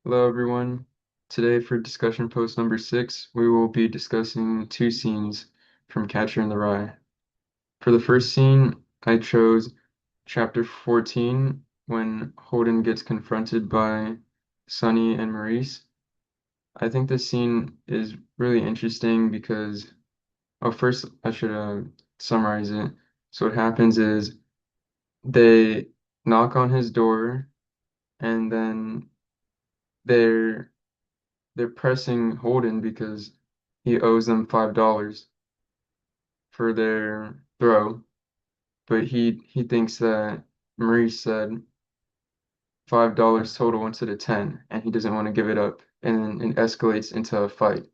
Hello, everyone. Today, for discussion post number 6, we will be discussing two scenes from Catcher in the Rye. For the first scene, I chose chapter 14 when Holden gets confronted by Sonny and Maurice. I think this scene is really interesting because, first, I should summarize it. So, what happens is they knock on his door and then they're they're pressing Holden because he owes them $5 for their throw, but he thinks that Maurice said $5 total instead of 10, and he doesn't want to give it up, and then it escalates into a fight.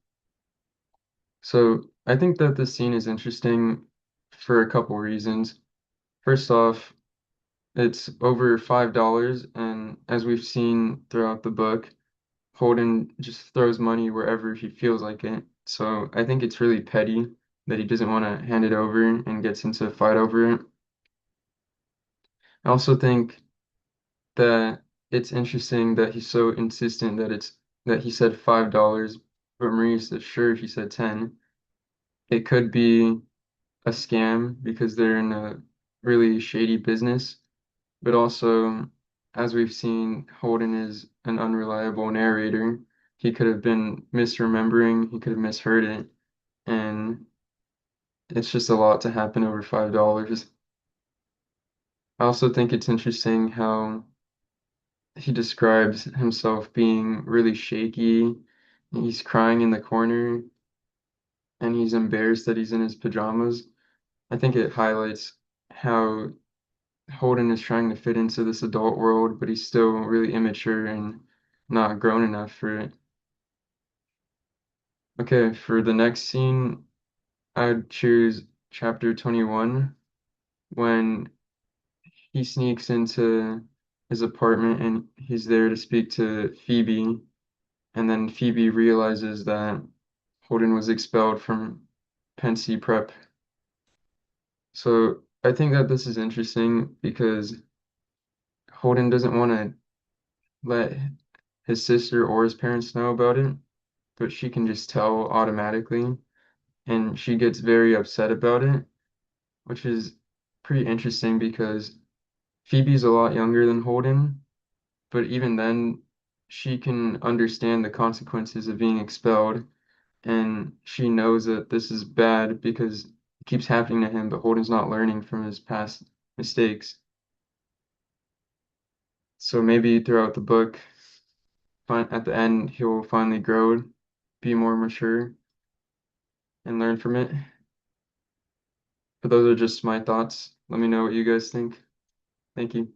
So I think that this scene is interesting for a couple reasons. First off, it's over $5, and as we've seen throughout the book, Holden just throws money wherever he feels like it. So I think it's really petty that he doesn't want to hand it over and gets into a fight over it. I also think that it's interesting that he's so insistent that he said $5, but Maurice is sure he said 10. It could be a scam because they're in a really shady business, but also, as we've seen, Holden is an unreliable narrator. He could have been misremembering, he could have misheard it, and it's just a lot to happen over $5. I also think it's interesting how he describes himself being really shaky. He's crying in the corner and he's embarrassed that he's in his pajamas. I think it highlights how Holden is trying to fit into this adult world, but he's still really immature and not grown enough for it. Okay, for the next scene, I'd choose chapter 21 when he sneaks into his apartment and he's there to speak to Phoebe, and then Phoebe realizes that Holden was expelled from Pensy Prep. So I think that this is interesting because Holden doesn't want to let his sister or his parents know about it, but she can just tell automatically, and she gets very upset about it, which is pretty interesting because Phoebe's a lot younger than Holden, but even then, she can understand the consequences of being expelled, and she knows that this is bad because it keeps happening to him, but Holden's not learning from his past mistakes. So maybe throughout the book, at the end, he'll finally grow, be more mature, and learn from it. But those are just my thoughts. Let me know what you guys think. Thank you.